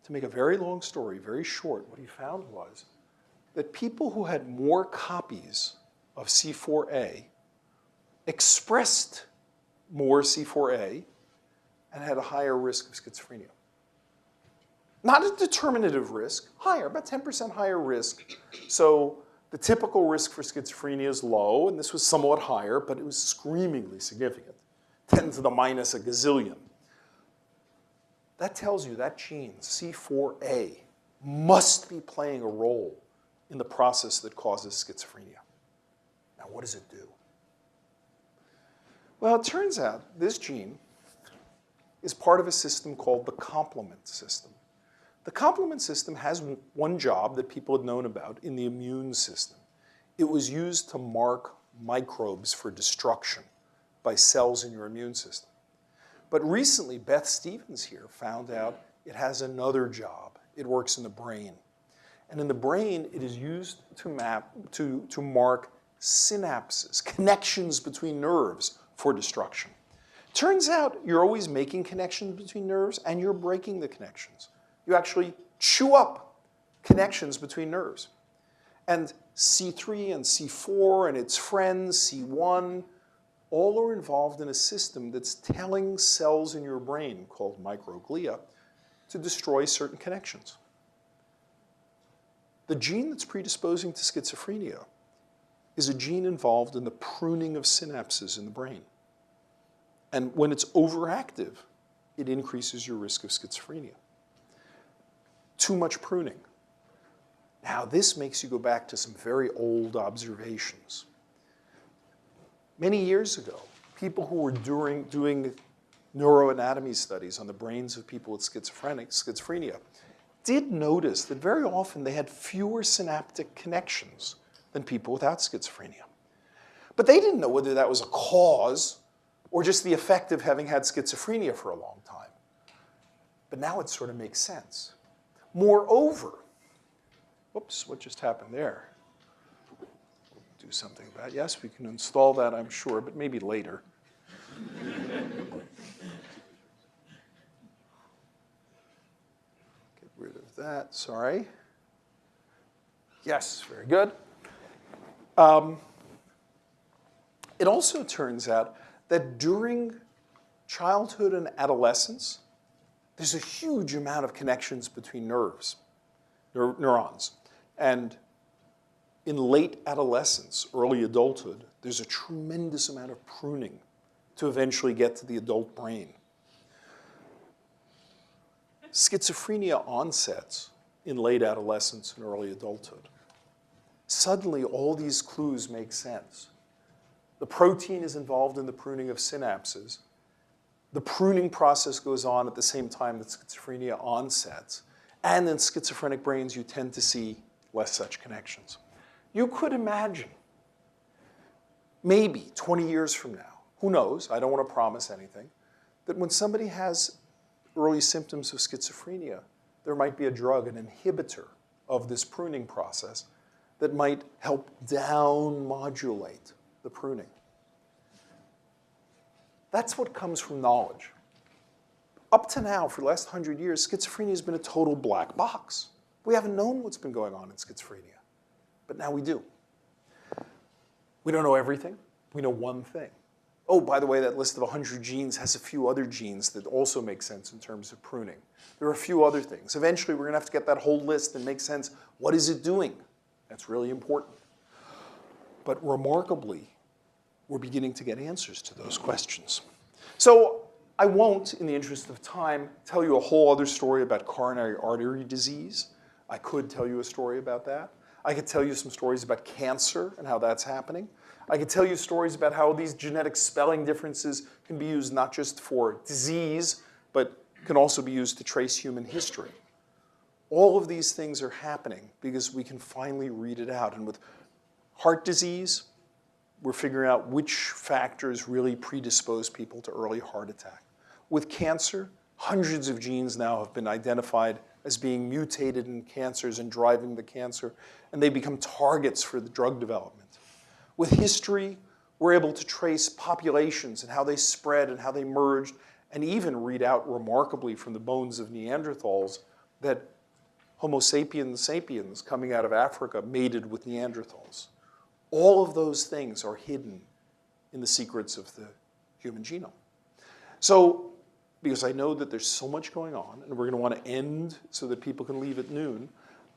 S2: To make a very long story very short, what he found was that people who had more copies of C4a expressed more C4a and had a higher risk of schizophrenia. Not a determinative risk, higher, about 10% higher risk. So the typical risk for schizophrenia is low, and this was somewhat higher, but it was screamingly significant, 10 to the minus a gazillion. That tells you that gene, C4a, must be playing a role in the process that causes schizophrenia. Now, what does it do? Well, it turns out this gene is part of a system called the complement system. The complement system has one job that people had known about in the immune system. It was used to mark microbes for destruction by cells in your immune system. But recently, Beth Stevens here found out it has another job. It works in the brain. And in the brain, it is used to mark synapses, connections between nerves for destruction. Turns out you're always making connections between nerves and you're breaking the connections. You actually chew up connections between nerves. And C3 and C4 and its friends, C1, all are involved in a system that's telling cells in your brain, called microglia, to destroy certain connections. The gene that's predisposing to schizophrenia is a gene involved in the pruning of synapses in the brain. And when it's overactive, it increases your risk of schizophrenia. Too much pruning. Now, this makes you go back to some very old observations. Many years ago, people who were doing neuroanatomy studies on the brains of people with schizophrenia did notice that very often they had fewer synaptic connections than people without schizophrenia. But they didn't know whether that was a cause or just the effect of having had schizophrenia for a long time. But now it sort of makes sense. Moreover, whoops, what just happened there? Do something about it. Yes, we can install that, I'm sure, but maybe later. Get rid of that, sorry. Yes, very good. It also turns out that during childhood and adolescence, there's a huge amount of connections between neurons. And in late adolescence, early adulthood, there's a tremendous amount of pruning to eventually get to the adult brain. Schizophrenia onsets in late adolescence and early adulthood. Suddenly, all these clues make sense. The protein is involved in the pruning of synapses. The pruning process goes on at the same time that schizophrenia onsets. And in schizophrenic brains, you tend to see less such connections. You could imagine, maybe 20 years from now, who knows, I don't want to promise anything, that when somebody has early symptoms of schizophrenia, there might be a drug, an inhibitor of this pruning process that might help down-modulate the pruning. That's what comes from knowledge. Up to now, for the last 100 years, schizophrenia has been a total black box. We haven't known what's been going on in schizophrenia, but now we do. We don't know everything. We know one thing. Oh, by the way, that list of 100 genes has a few other genes that also make sense in terms of pruning. There are a few other things. Eventually, we're going to have to get that whole list and make sense. What is it doing? That's really important. But remarkably, we're beginning to get answers to those questions. So I won't, in the interest of time, tell you a whole other story about coronary artery disease. I could tell you a story about that. I could tell you some stories about cancer and how that's happening. I could tell you stories about how these genetic spelling differences can be used not just for disease, but can also be used to trace human history. All of these things are happening because we can finally read it out. And with heart disease, we're figuring out which factors really predispose people to early heart attack. With cancer, hundreds of genes now have been identified as being mutated in cancers and driving the cancer, and they become targets for the drug development. With history, we're able to trace populations and how they spread and how they merged, and even read out remarkably from the bones of Neanderthals that Homo sapiens sapiens coming out of Africa mated with Neanderthals. All of those things are hidden in the secrets of the human genome. So, because I know that there's so much going on, and we're going to want to end so that people can leave at noon,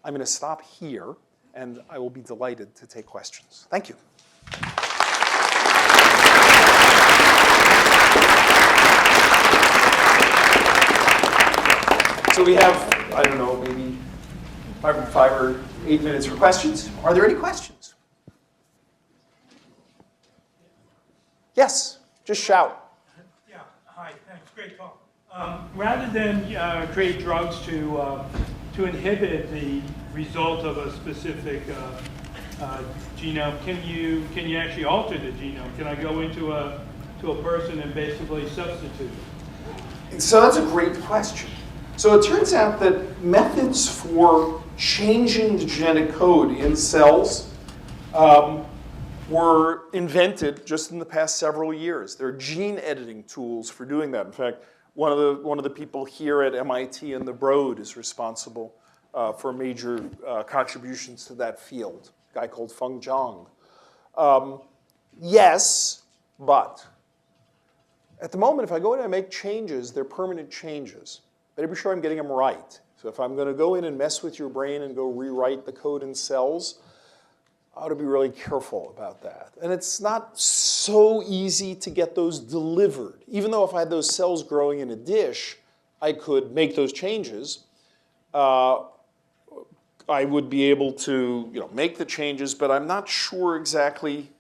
S2: I'm going to stop here, and I will be delighted to take questions. Thank you. So we have, I don't know, maybe 5 or 8 minutes for questions. Are there any questions? Yes, just shout.
S3: Yeah, hi, thanks, great talk. Rather than create drugs to inhibit the result of a specific genome, can you actually alter the genome? Can I go into a person and basically substitute it?
S2: So that's a great question. So it turns out that methods for changing the genetic code in cells were invented just in the past several years. There are gene editing tools for doing that. In fact, one of the people here at MIT in the Broad is responsible for major contributions to that field, a guy called Feng Zhang. Yes, but at the moment, if I go in and make changes, they're permanent changes. Better be sure I'm getting them right. So if I'm going to go in and mess with your brain and go rewrite the code in cells, I ought to be really careful about that. And it's not so easy to get those delivered. Even though if I had those cells growing in a dish, I could make those changes. I would be able to make the changes, but I'm not sure exactly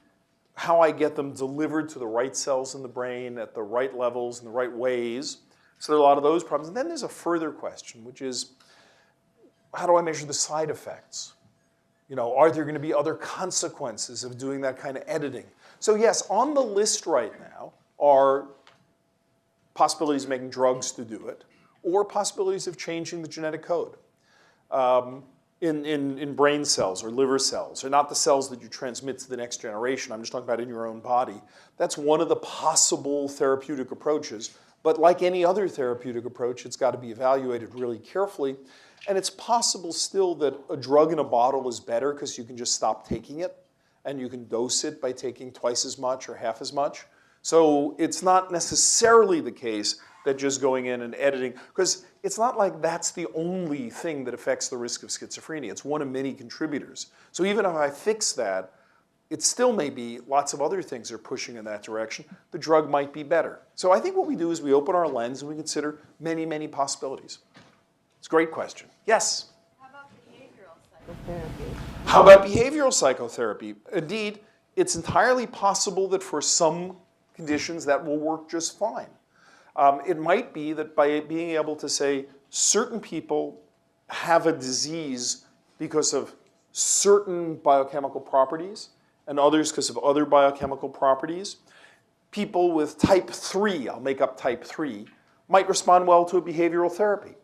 S2: how I get them delivered to the right cells in the brain at the right levels in the right ways. So there are a lot of those problems. And then there's a further question, which is, how do I measure the side effects? Are there going to be other consequences of doing that kind of editing? So yes, on the list right now are possibilities of making drugs to do it, or possibilities of changing the genetic code in brain cells or liver cells, or not the cells that you transmit to the next generation. I'm just talking about in your own body. That's one of the possible therapeutic approaches. But like any other therapeutic approach, it's got to be evaluated really carefully. And it's possible still that a drug in a bottle is better because you can just stop taking it, and you can dose it by taking twice as much or half as much. So it's not necessarily the case that just going in and editing, because it's not like that's the only thing that affects the risk of schizophrenia. It's one of many contributors. So even if I fix that, it still may be lots of other things are pushing in that direction. The drug might be better. So I think what we do is we open our lens and we consider many, many possibilities. It's a great question. Yes?
S4: How about behavioral psychotherapy?
S2: How about behavioral psychotherapy? Indeed, it's entirely possible that for some conditions that will work just fine. It might be that by being able to say certain people have a disease because of certain biochemical properties and others because of other biochemical properties, people with type 3, I'll make up type 3, might respond well to a behavioral therapy.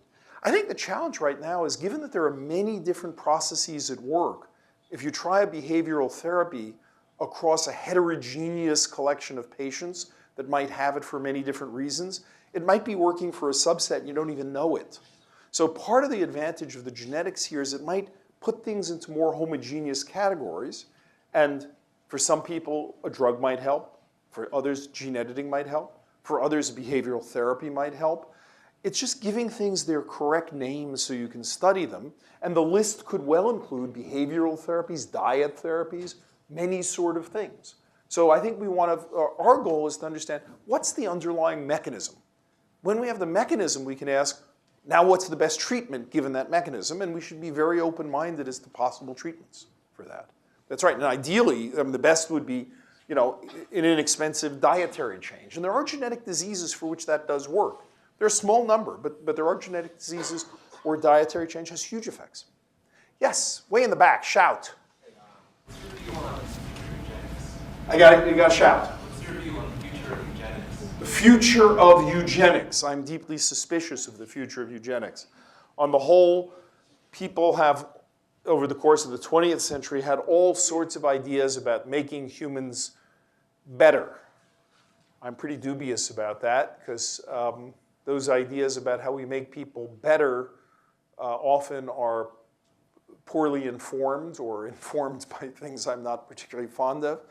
S2: I think the challenge right now is, given that there are many different processes at work, if you try a behavioral therapy across a heterogeneous collection of patients that might have it for many different reasons, it might be working for a subset and you don't even know it. So part of the advantage of the genetics here is it might put things into more homogeneous categories, and for some people a drug might help, for others gene editing might help, for others behavioral therapy might help. It's just giving things their correct names so you can study them, and the list could well include behavioral therapies, diet therapies, many sort of things. So I think our goal is to understand what's the underlying mechanism. When we have the mechanism, we can ask, now what's the best treatment given that mechanism? And we should be very open-minded as to possible treatments for that. That's right, and ideally, the best would be an inexpensive dietary change. And there are genetic diseases for which that does work. They're a small number, but there are genetic diseases where dietary change has huge effects. Yes, way in the back, shout. You got to shout.
S5: What's your view on the future of eugenics?
S2: The future of eugenics. I'm deeply suspicious of the future of eugenics. On the whole, people have, over the course of the 20th century, had all sorts of ideas about making humans better. I'm pretty dubious about that, because those ideas about how we make people better often are poorly informed or informed by things I'm not particularly fond of.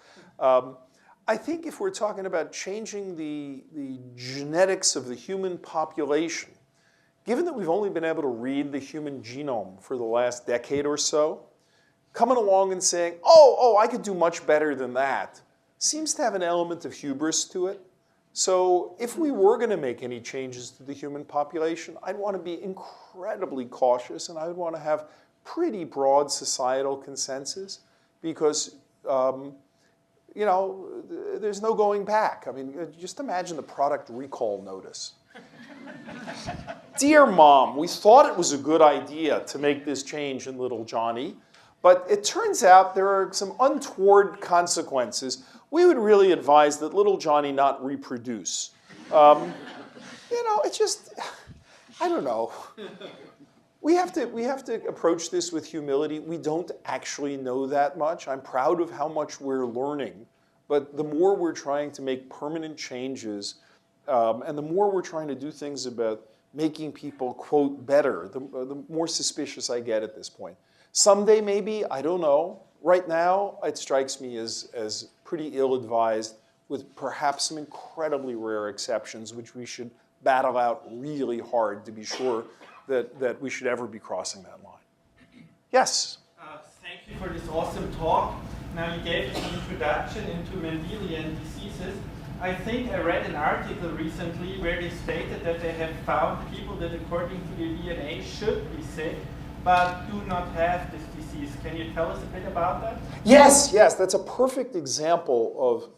S2: I think if we're talking about changing the genetics of the human population, given that we've only been able to read the human genome for the last decade or so, coming along and saying, oh, I could do much better than that, seems to have an element of hubris to it. So if we were going to make any changes to the human population, I'd want to be incredibly cautious, and I would want to have pretty broad societal consensus, because there's no going back. I mean, just imagine the product recall notice. Dear Mom, we thought it was a good idea to make this change in little Johnny, but it turns out there are some untoward consequences. We would really advise that little Johnny not reproduce. It's just, I don't know. We have to approach this with humility. We don't actually know that much. I'm proud of how much we're learning. But the more we're trying to make permanent changes, and the more we're trying to do things about making people, quote, better, the more suspicious I get at this point. Someday maybe, I don't know. Right now, it strikes me as pretty ill-advised, with perhaps some incredibly rare exceptions, which we should battle out really hard to be sure that we should ever be crossing that line. Yes?
S6: Thank you for this awesome talk. Now, you gave us an introduction into Mendelian diseases. I think I read an article recently where they stated that they have found people that, according to their DNA, should be sick, but do not have this disease. Can you tell us a bit about that?
S2: Yes, that's a perfect example of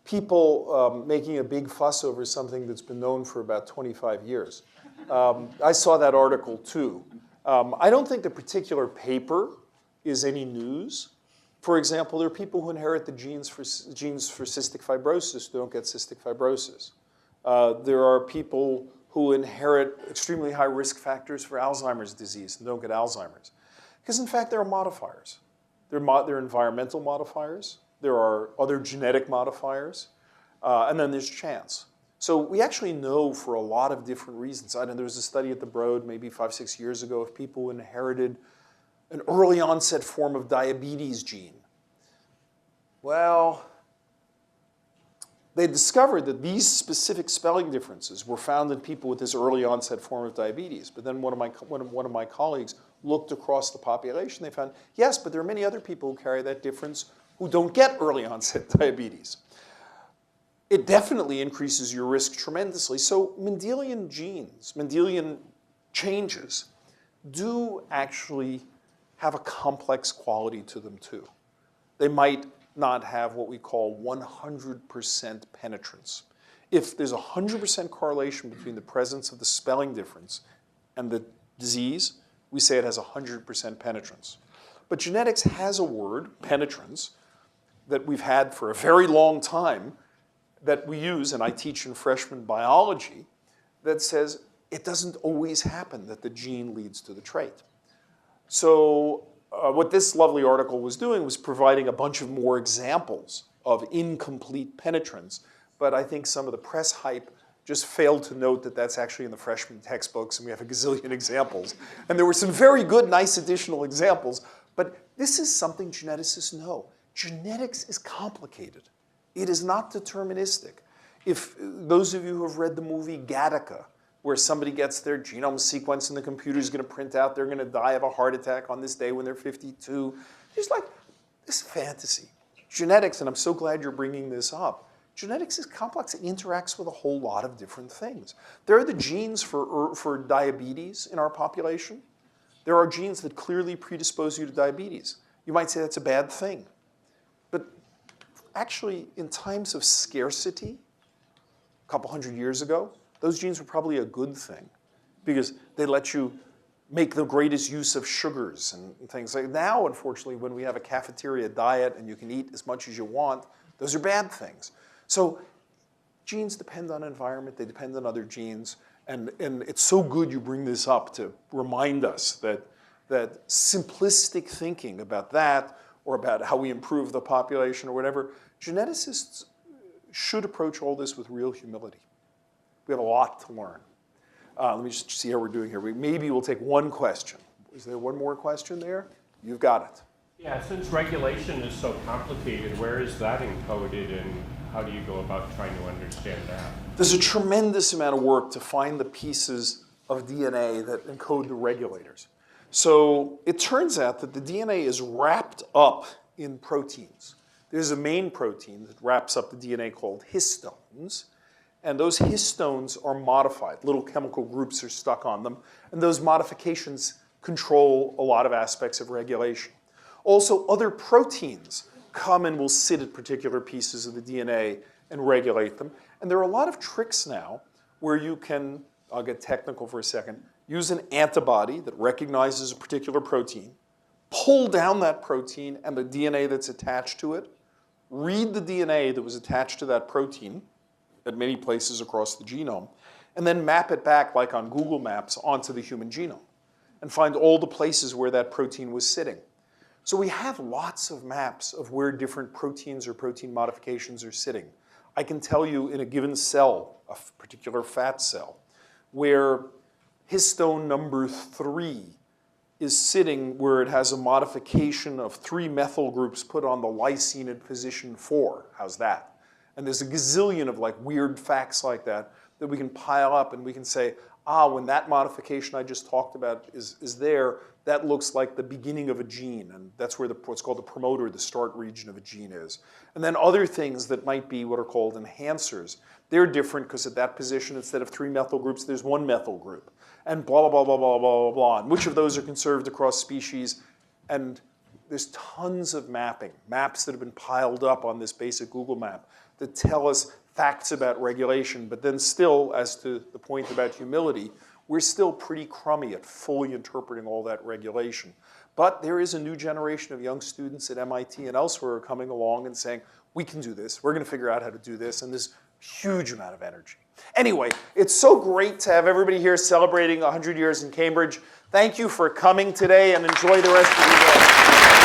S2: people making a big fuss over something that's been known for about 25 years. I saw that article too. I don't think the particular paper is any news. For example, there are people who inherit the genes for cystic fibrosis who don't get cystic fibrosis. There are people who inherit extremely high risk factors for Alzheimer's disease and don't get Alzheimer's. Because in fact, there are modifiers. There are environmental modifiers. There are other genetic modifiers. And then there's chance. So we actually know for a lot of different reasons. I know there was a study at the Broad maybe 5-6 years ago of people who inherited an early onset form of diabetes gene. Well, they discovered that these specific spelling differences were found in people with this early onset form of diabetes. But then one of my colleagues looked across the population. They found, yes, but there are many other people who carry that difference who don't get early onset diabetes. It definitely increases your risk tremendously. So Mendelian genes, Mendelian changes, do actually have a complex quality to them too. They might not have what we call 100% penetrance. If there's 100% correlation between the presence of the spelling difference and the disease, we say it has 100% penetrance. But genetics has a word, penetrance, that we've had for a very long time that we use, and I teach in freshman biology, that says it doesn't always happen that the gene leads to the trait. So what this lovely article was doing was providing a bunch of more examples of incomplete penetrance, but I think some of the press hype just failed to note that that's actually in the freshman textbooks, and we have a gazillion examples. And there were some very good, nice additional examples, but this is something geneticists know. Genetics is complicated. It is not deterministic. If those of you who have read the movie Gattaca, where somebody gets their genome sequence and the computer is going to print out they're going to die of a heart attack on this day when they're 52, there's like this fantasy. Genetics, and I'm so glad you're bringing this up, genetics is complex. It interacts with a whole lot of different things. There are the genes for diabetes in our population. There are genes that clearly predispose you to diabetes. You might say that's a bad thing. But actually, in times of scarcity, a couple hundred years ago, those genes were probably a good thing because they let you make the greatest use of sugars and things like that. Now, unfortunately, when we have a cafeteria diet and you can eat as much as you want, those are bad things. So genes depend on environment. They depend on other genes. And it's so good you bring this up to remind us that simplistic thinking about that or about how we improve the population or whatever, geneticists should approach all this with real humility. We have a lot to learn. Let me just see how we're doing here. Maybe we'll take one question. Is there one more question there? You've got it.
S7: Yeah, since regulation is so complicated, where is that encoded and how do you go about trying to understand that?
S2: There's a tremendous amount of work to find the pieces of DNA that encode the regulators. So it turns out that the DNA is wrapped up in proteins. There's a main protein that wraps up the DNA called histones. And those histones are modified. Little chemical groups are stuck on them. And those modifications control a lot of aspects of regulation. Also, other proteins come and will sit at particular pieces of the DNA and regulate them. And there are a lot of tricks now where you can, I'll get technical for a second, use an antibody that recognizes a particular protein, pull down that protein and the DNA that's attached to it, read the DNA that was attached to that protein at many places across the genome, and then map it back, like on Google Maps, onto the human genome. and find all the places where that protein was sitting. So we have lots of maps of where different proteins or protein modifications are sitting. I can tell you in a given cell, a particular fat cell, where histone number 3 is sitting where it has a modification of 3 methyl groups put on the lysine at position 4. How's that? And there's a gazillion of like weird facts like that that we can pile up and we can say, when that modification I just talked about is there, that looks like the beginning of a gene, and that's where what's called the promoter, the start region of a gene is. And then other things that might be what are called enhancers. They're different because at that position, instead of 3 methyl groups, there's 1 methyl group. And blah, blah, blah, blah, blah, blah, blah. And which of those are conserved across species? And there's tons of maps that have been piled up on this basic Google map that tell us facts about regulation. But then still, as to the point about humility, we're still pretty crummy at fully interpreting all that regulation. But there is a new generation of young students at MIT and elsewhere coming along and saying, we can do this. We're going to figure out how to do this. And there's a huge amount of energy. Anyway, it's so great to have everybody here celebrating 100 years in Cambridge. Thank you for coming today and enjoy the rest of your day.